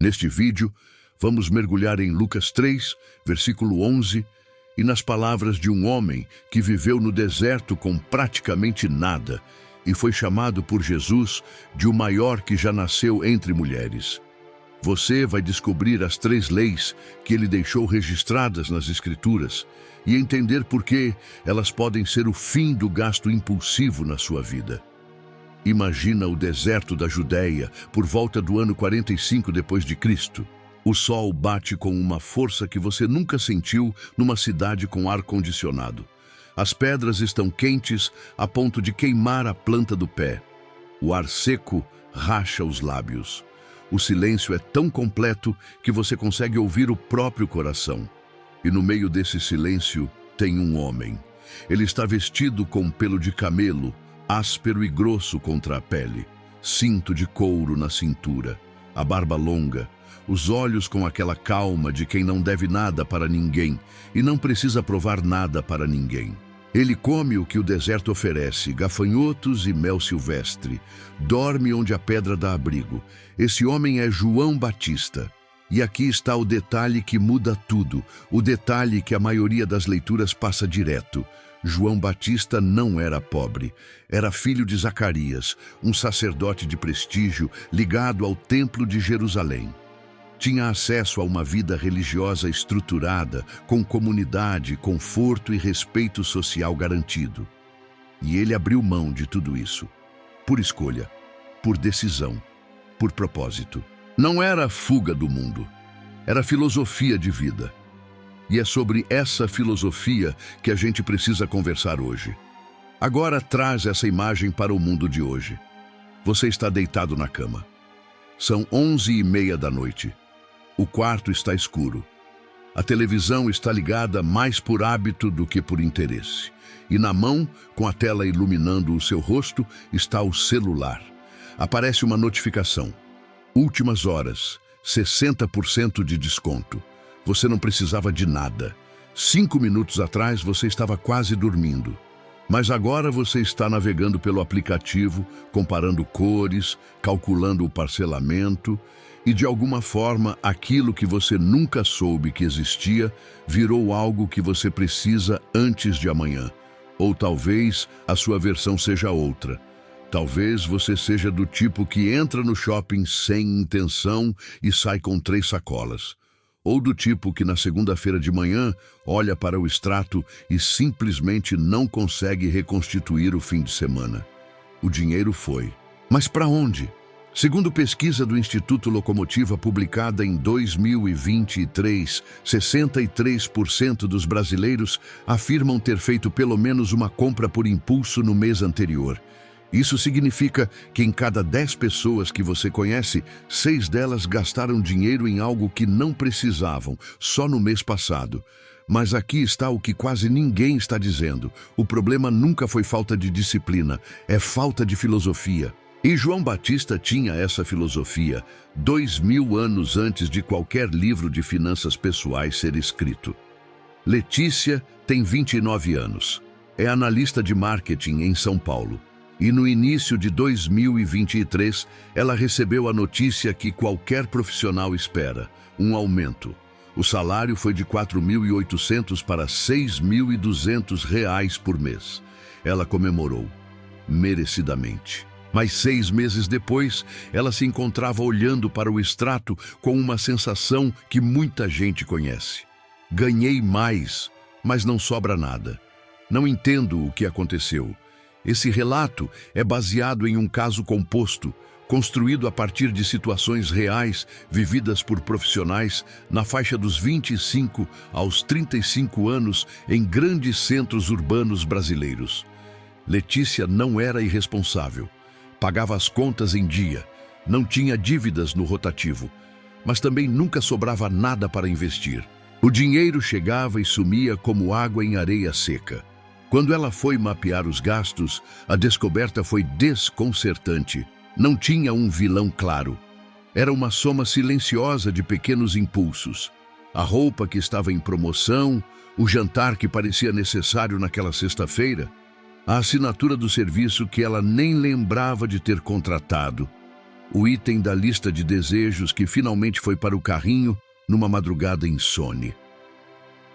Neste vídeo, vamos mergulhar em Lucas 3, versículo 11, e nas palavras de um homem que viveu no deserto com praticamente nada e foi chamado por Jesus de o maior que já nasceu entre mulheres. Você vai descobrir as 3 leis que ele deixou registradas nas Escrituras e entender por que elas podem ser o fim do gasto impulsivo na sua vida. Imagina o deserto da Judéia por volta do ano 45 depois de Cristo. O sol bate com uma força que você nunca sentiu numa cidade com ar-condicionado. As pedras estão quentes a ponto de queimar a planta do pé. O ar seco racha os lábios. O silêncio é tão completo que você consegue ouvir o próprio coração. E no meio desse silêncio tem um homem. Ele está vestido com pelo de camelo, áspero e grosso contra a pele, cinto de couro na cintura, a barba longa, os olhos com aquela calma de quem não deve nada para ninguém e não precisa provar nada para ninguém. Ele come o que o deserto oferece, gafanhotos e mel silvestre, dorme onde a pedra dá abrigo. Esse homem é João Batista. E aqui está o detalhe que muda tudo, o detalhe que a maioria das leituras passa direto. João Batista não era pobre, era filho de Zacarias, um sacerdote de prestígio ligado ao Templo de Jerusalém. Tinha acesso a uma vida religiosa estruturada, com comunidade, conforto e respeito social garantido. E ele abriu mão de tudo isso, por escolha, por decisão, por propósito. Não era fuga do mundo, era filosofia de vida. E é sobre essa filosofia que a gente precisa conversar hoje. Agora traz essa imagem para o mundo de hoje. Você está deitado na cama. São 11h30 da noite. O quarto está escuro. A televisão está ligada mais por hábito do que por interesse. E na mão, com a tela iluminando o seu rosto, está o celular. Aparece uma notificação. Últimas horas, 60% de desconto. Você não precisava de nada. 5 minutos atrás você estava quase dormindo. Mas agora você está navegando pelo aplicativo, comparando cores, calculando o parcelamento e, de alguma forma, aquilo que você nunca soube que existia virou algo que você precisa antes de amanhã. Ou talvez a sua versão seja outra. Talvez você seja do tipo que entra no shopping sem intenção e sai com 3 sacolas. Ou do tipo que na segunda-feira de manhã olha para o extrato e simplesmente não consegue reconstituir o fim de semana. O dinheiro foi. Mas para onde? Segundo pesquisa do Instituto Locomotiva publicada em 2023, 63% dos brasileiros afirmam ter feito pelo menos uma compra por impulso no mês anterior. Isso significa que em cada 10 pessoas que você conhece, 6 delas gastaram dinheiro em algo que não precisavam, só no mês passado. Mas aqui está o que quase ninguém está dizendo. O problema nunca foi falta de disciplina, é falta de filosofia. E João Batista tinha essa filosofia 2000 anos antes de qualquer livro de finanças pessoais ser escrito. Letícia tem 29 anos. É analista de marketing em São Paulo. E no início de 2023, ela recebeu a notícia que qualquer profissional espera, um aumento. O salário foi de R$ 4.800 para R$ 6.200 por mês. Ela comemorou, merecidamente. Mas 6 meses depois, ela se encontrava olhando para o extrato com uma sensação que muita gente conhece. Ganhei mais, mas não sobra nada. Não entendo o que aconteceu. Esse relato é baseado em um caso composto, construído a partir de situações reais vividas por profissionais na faixa dos 25 aos 35 anos em grandes centros urbanos brasileiros. Letícia não era irresponsável, pagava as contas em dia, não tinha dívidas no rotativo, mas também nunca sobrava nada para investir. O dinheiro chegava e sumia como água em areia seca. Quando ela foi mapear os gastos, a descoberta foi desconcertante. Não tinha um vilão claro. Era uma soma silenciosa de pequenos impulsos. A roupa que estava em promoção, o jantar que parecia necessário naquela sexta-feira, a assinatura do serviço que ela nem lembrava de ter contratado. o item da lista de desejos que finalmente foi para o carrinho numa madrugada insone.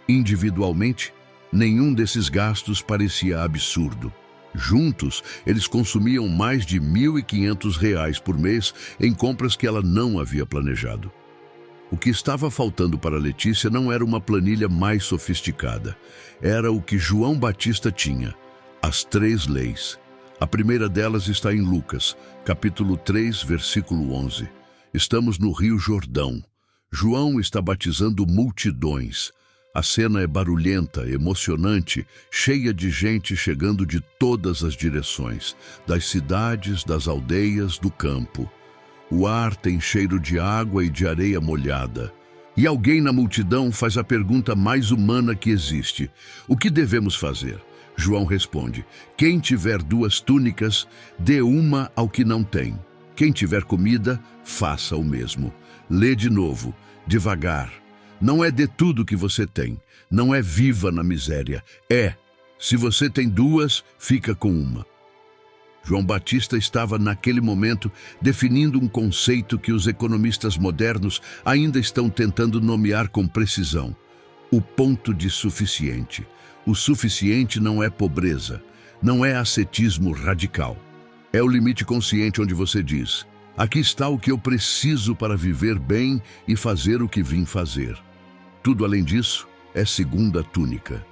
Individualmente, nenhum desses gastos parecia absurdo. Juntos, eles consumiam mais de R$ 1.500 por mês em compras que ela não havia planejado. O que estava faltando para Letícia não era uma planilha mais sofisticada. Era o que João Batista tinha: as 3 leis. A primeira delas está em Lucas, capítulo 3, versículo 11. Estamos no Rio Jordão. João está batizando multidões. A cena é barulhenta, emocionante, cheia de gente chegando de todas as direções, das cidades, das aldeias, do campo. O ar tem cheiro de água e de areia molhada. E alguém na multidão faz a pergunta mais humana que existe: o que devemos fazer? João responde: quem tiver 2 túnicas, dê uma ao que não tem. Quem tiver comida, faça o mesmo. Lê de novo, devagar. Não é dê tudo que você tem. Não é viva na miséria. Se você tem 2, fica com uma. João Batista estava, naquele momento, definindo um conceito que os economistas modernos ainda estão tentando nomear com precisão: o ponto de suficiente. O suficiente não é pobreza, não é ascetismo radical. É o limite consciente onde você diz: aqui está o que eu preciso para viver bem e fazer o que vim fazer. Tudo além disso é segunda túnica.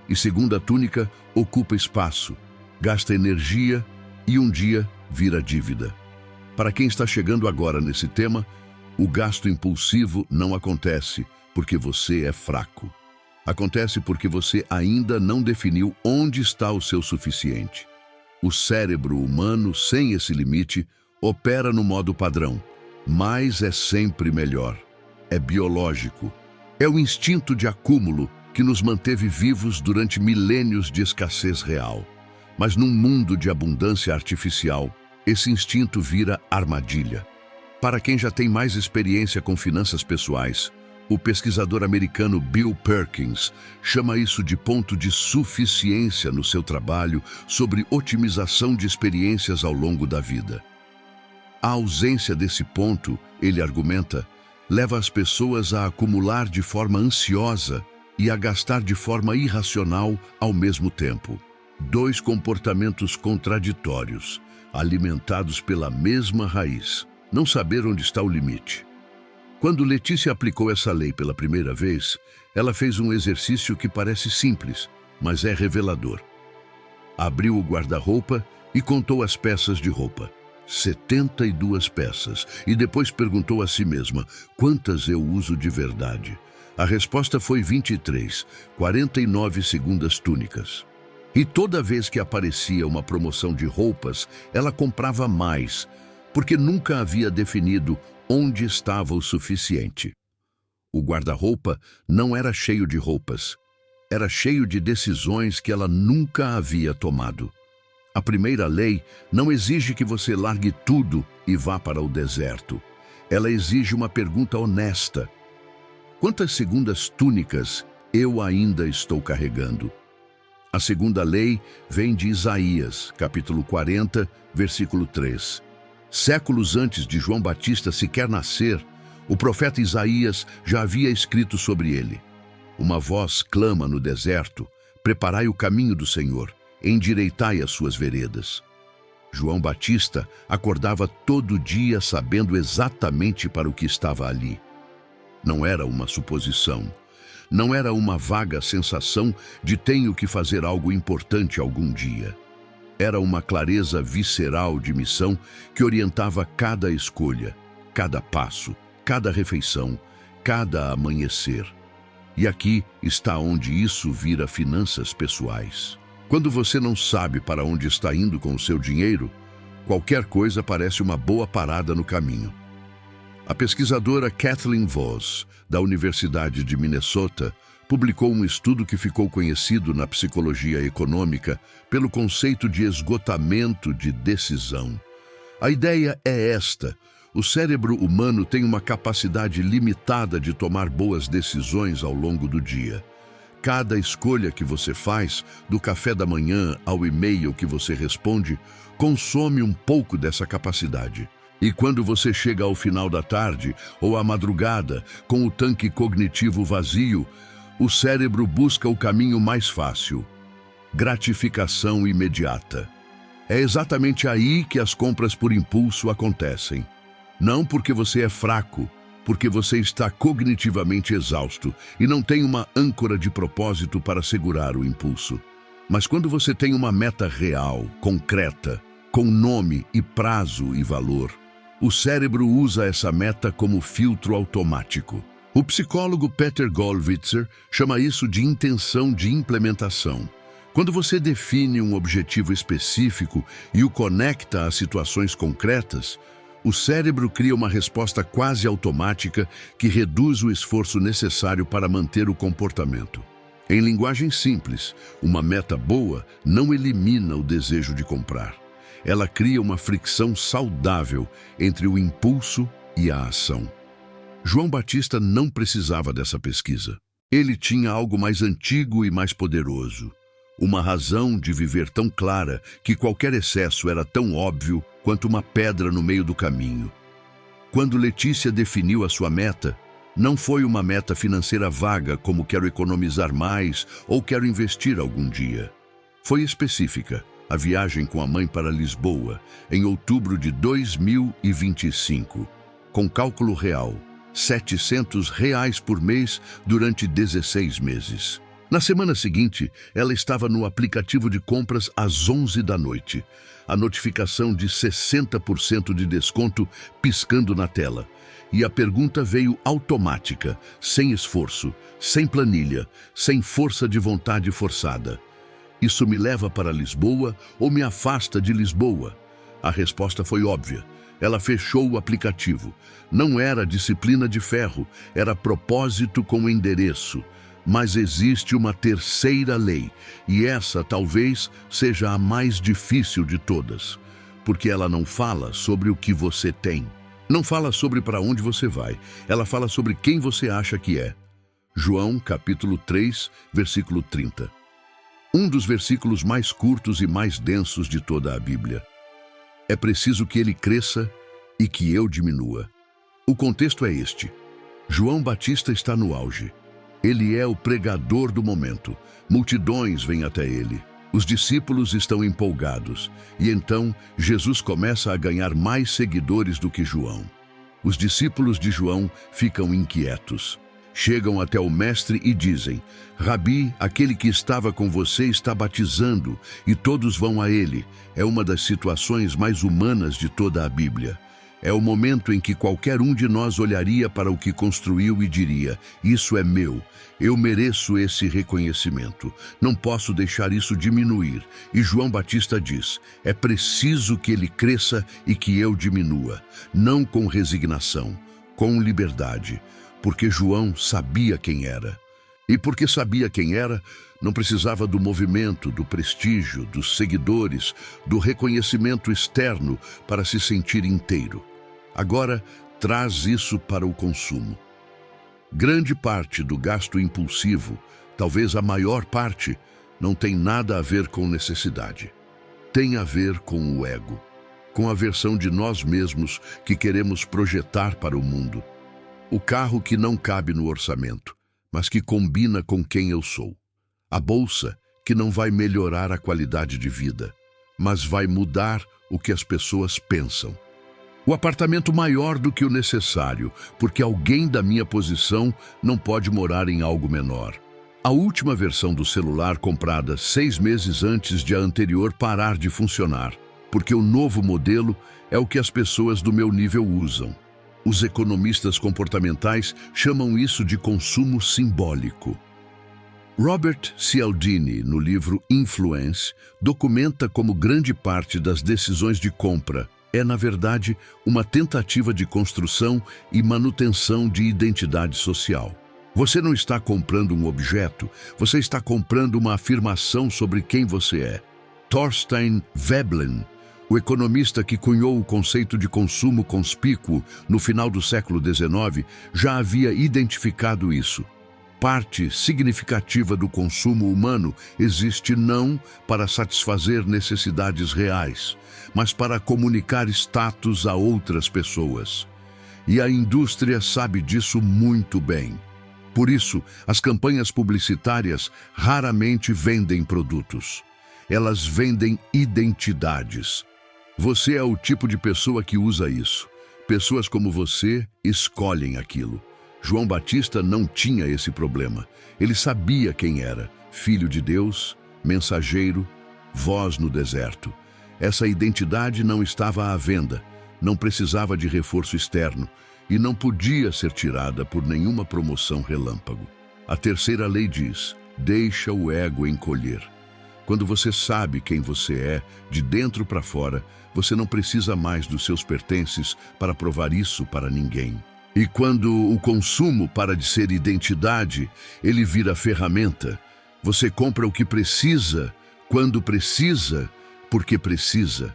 E segunda túnica ocupa espaço, gasta energia e um dia vira dívida. Para quem está chegando agora nesse tema, o gasto impulsivo não acontece porque você é fraco. Acontece porque você ainda não definiu onde está o seu suficiente. O cérebro humano, sem esse limite, opera no modo padrão. Mais é sempre melhor. É biológico. É o instinto de acúmulo que nos manteve vivos durante milênios de escassez real. Mas num mundo de abundância artificial, esse instinto vira armadilha. Para quem já tem mais experiência com finanças pessoais, o pesquisador americano Bill Perkins chama isso de ponto de suficiência no seu trabalho sobre otimização de experiências ao longo da vida. A ausência desse ponto, ele argumenta, leva as pessoas a acumular de forma ansiosa e a gastar de forma irracional ao mesmo tempo. 2 comportamentos contraditórios, alimentados pela mesma raiz. Não saber onde está o limite. Quando Letícia aplicou essa lei pela primeira vez, ela fez um exercício que parece simples, mas é revelador. Abriu o guarda-roupa e contou as peças de roupa. 72 peças. E depois perguntou a si mesma: quantas eu uso de verdade? A resposta foi 23, 49 segundas túnicas. E toda vez que aparecia uma promoção de roupas, ela comprava mais, porque nunca havia definido onde estava o suficiente. O guarda-roupa não era cheio de roupas, era cheio de decisões que ela nunca havia tomado. A primeira lei não exige que você largue tudo e vá para o deserto. Ela exige uma pergunta honesta: quantas segundas túnicas eu ainda estou carregando? A segunda lei vem de Isaías, capítulo 40, versículo 3. Séculos antes de João Batista sequer nascer, o profeta Isaías já havia escrito sobre ele: uma voz clama no deserto: preparai o caminho do Senhor, endireitai as suas veredas. João Batista acordava todo dia sabendo exatamente para o que estava ali. Não era uma suposição. Não era uma vaga sensação de tenho que fazer algo importante algum dia. Era uma clareza visceral de missão que orientava cada escolha, cada passo, cada refeição, cada amanhecer. E aqui está onde isso vira finanças pessoais. Quando você não sabe para onde está indo com o seu dinheiro, qualquer coisa parece uma boa parada no caminho. A pesquisadora Kathleen Voss, da Universidade de Minnesota, publicou um estudo que ficou conhecido na psicologia econômica pelo conceito de esgotamento de decisão. A ideia é esta: o cérebro humano tem uma capacidade limitada de tomar boas decisões ao longo do dia. Cada escolha que você faz, do café da manhã ao e-mail que você responde, consome um pouco dessa capacidade. E quando você chega ao final da tarde ou à madrugada, com o tanque cognitivo vazio, o cérebro busca o caminho mais fácil: gratificação imediata. É exatamente aí que as compras por impulso acontecem. Não porque você é fraco, porque você está cognitivamente exausto e não tem uma âncora de propósito para segurar o impulso. Mas quando você tem uma meta real, concreta, com nome e prazo e valor, o cérebro usa essa meta como filtro automático. O psicólogo Peter Gollwitzer chama isso de intenção de implementação. Quando você define um objetivo específico e o conecta a situações concretas, o cérebro cria uma resposta quase automática que reduz o esforço necessário para manter o comportamento. Em linguagem simples, uma meta boa não elimina o desejo de comprar. Ela cria uma fricção saudável entre o impulso e a ação. João Batista não precisava dessa pesquisa. Ele tinha algo mais antigo e mais poderoso. Uma razão de viver tão clara que qualquer excesso era tão óbvio quanto uma pedra no meio do caminho. Quando Letícia definiu a sua meta, não foi uma meta financeira vaga como quero economizar mais ou quero investir algum dia. Foi específica, a viagem com a mãe para Lisboa, em outubro de 2025, com cálculo real, R$ 700 por mês durante 16 meses. Na semana seguinte, ela estava no aplicativo de compras às 11 da noite. A notificação de 60% de desconto piscando na tela. E a pergunta veio automática, sem esforço, sem planilha, sem força de vontade forçada. Isso me leva para Lisboa ou me afasta de Lisboa? A resposta foi óbvia. Ela fechou o aplicativo. Não era disciplina de ferro, era propósito com endereço. Mas existe uma terceira lei, e essa talvez seja a mais difícil de todas, porque ela não fala sobre o que você tem. Não fala sobre para onde você vai, ela fala sobre quem você acha que é. João, capítulo 3, versículo 30. Um dos versículos mais curtos e mais densos de toda a Bíblia. É preciso que ele cresça e que eu diminua. O contexto é este. João Batista está no auge. Ele é o pregador do momento. Multidões vêm até ele. Os discípulos estão empolgados. E então, Jesus começa a ganhar mais seguidores do que João. Os discípulos de João ficam inquietos. Chegam até o mestre e dizem: Rabi, aquele que estava com você está batizando, e todos vão a ele. É uma das situações mais humanas de toda a Bíblia. É o momento em que qualquer um de nós olharia para o que construiu e diria: isso é meu, eu mereço esse reconhecimento, não posso deixar isso diminuir. E João Batista diz: é preciso que ele cresça e que eu diminua, não com resignação, com liberdade, porque João sabia quem era. E porque sabia quem era, não precisava do movimento, do prestígio, dos seguidores, do reconhecimento externo para se sentir inteiro. Agora, traz isso para o consumo. Grande parte do gasto impulsivo, talvez a maior parte, não tem nada a ver com necessidade. Tem a ver com o ego, com a versão de nós mesmos que queremos projetar para o mundo. O carro que não cabe no orçamento, mas que combina com quem eu sou. A bolsa que não vai melhorar a qualidade de vida, mas vai mudar o que as pessoas pensam. O apartamento maior do que o necessário, porque alguém da minha posição não pode morar em algo menor. A última versão do celular comprada 6 meses antes de a anterior parar de funcionar, porque o novo modelo é o que as pessoas do meu nível usam. Os economistas comportamentais chamam isso de consumo simbólico. Robert Cialdini, no livro Influence, documenta como grande parte das decisões de compra é, na verdade, uma tentativa de construção e manutenção de identidade social. Você não está comprando um objeto, você está comprando uma afirmação sobre quem você é. Thorstein Veblen, o economista que cunhou o conceito de consumo conspícuo no final do século XIX, já havia identificado isso. parte significativa do consumo humano existe não para satisfazer necessidades reais, mas para comunicar status a outras pessoas. E a indústria sabe disso muito bem. Por isso, as campanhas publicitárias raramente vendem produtos. Elas vendem identidades. Você é o tipo de pessoa que usa isso. Pessoas como você escolhem aquilo. João Batista não tinha esse problema. Ele sabia quem era: filho de Deus, mensageiro, voz no deserto. Essa identidade não estava à venda, não precisava de reforço externo e não podia ser tirada por nenhuma promoção relâmpago. A terceira lei diz: deixa o ego encolher. Quando você sabe quem você é, de dentro para fora, você não precisa mais dos seus pertences para provar isso para ninguém. E quando o consumo para de ser identidade, ele vira ferramenta. Você compra o que precisa, quando precisa, porque precisa.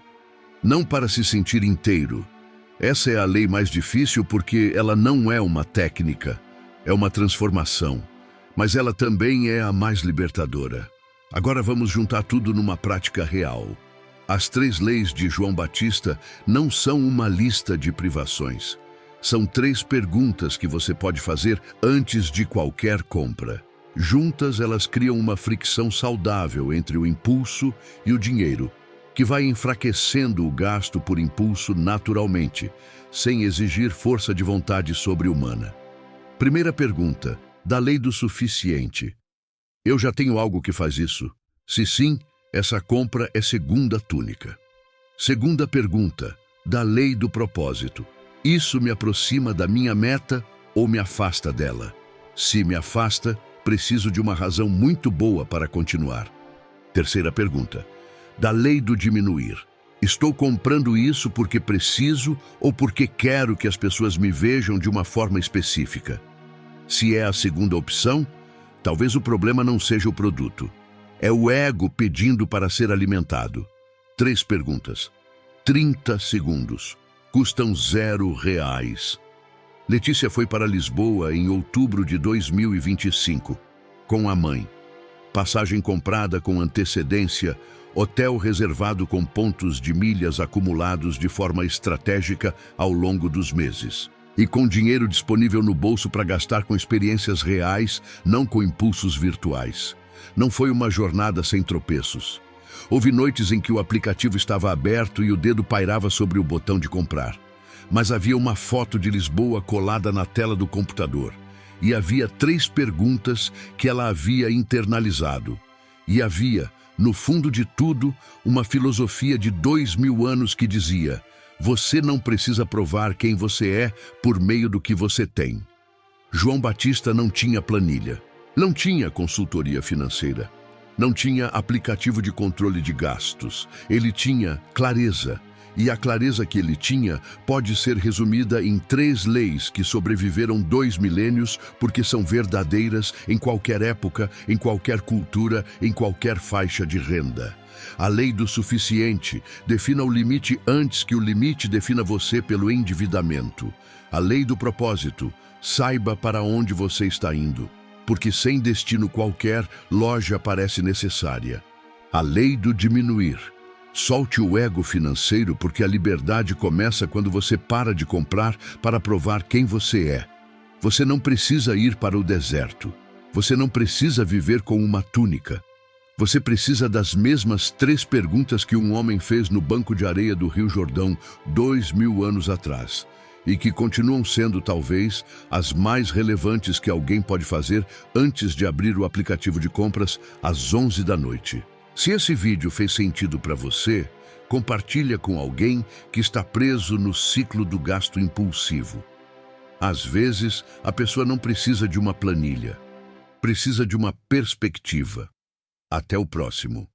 Não para se sentir inteiro. Essa é a lei mais difícil porque ela não é uma técnica, é uma transformação. Mas ela também é a mais libertadora. Agora vamos juntar tudo numa prática real. As 3 leis de João Batista não são uma lista de privações. São 3 perguntas que você pode fazer antes de qualquer compra. Juntas, elas criam uma fricção saudável entre o impulso e o dinheiro, que vai enfraquecendo o gasto por impulso naturalmente, sem exigir força de vontade sobre-humana. Primeira pergunta: da lei do suficiente. Eu já tenho algo que faz isso? Se sim, essa compra é segunda túnica. Segunda pergunta: da lei do propósito. Isso me aproxima da minha meta ou me afasta dela? Se me afasta, preciso de uma razão muito boa para continuar. Terceira pergunta: da lei do diminuir. Estou comprando isso porque preciso ou porque quero que as pessoas me vejam de uma forma específica? Se é a segunda opção, talvez o problema não seja o produto. É o ego pedindo para ser alimentado. 3 perguntas. 30 segundos. Custam R$0. Letícia foi para Lisboa em outubro de 2025, com a mãe. Passagem comprada com antecedência, hotel reservado com pontos de milhas acumulados de forma estratégica ao longo dos meses. E com dinheiro disponível no bolso para gastar com experiências reais, não com impulsos virtuais. Não foi uma jornada sem tropeços. Houve noites em que o aplicativo estava aberto e o dedo pairava sobre o botão de comprar. Mas havia uma foto de Lisboa colada na tela do computador. E havia 3 perguntas que ela havia internalizado. E havia, no fundo de tudo, uma filosofia de 2000 anos que dizia: você não precisa provar quem você é por meio do que você tem. João Batista não tinha planilha, não tinha consultoria financeira, não tinha aplicativo de controle de gastos. Ele tinha clareza. E a clareza que ele tinha pode ser resumida em 3 leis que sobreviveram 2 milênios porque são verdadeiras em qualquer época, em qualquer cultura, em qualquer faixa de renda. A lei do suficiente: defina o limite antes que o limite defina você pelo endividamento. A lei do propósito: saiba para onde você está indo, porque sem destino qualquer, loja parece necessária. A lei do diminuir: solte o ego financeiro porque a liberdade começa quando você para de comprar para provar quem você é. Você não precisa ir para o deserto. Você não precisa viver com uma túnica. Você precisa das mesmas 3 perguntas que um homem fez no banco de areia do Rio Jordão 2000 anos atrás e que continuam sendo, talvez, as mais relevantes que alguém pode fazer antes de abrir o aplicativo de compras às 11 da noite. Se esse vídeo fez sentido para você, compartilha com alguém que está preso no ciclo do gasto impulsivo. Às vezes, a pessoa não precisa de uma planilha, precisa de uma perspectiva. Até o próximo.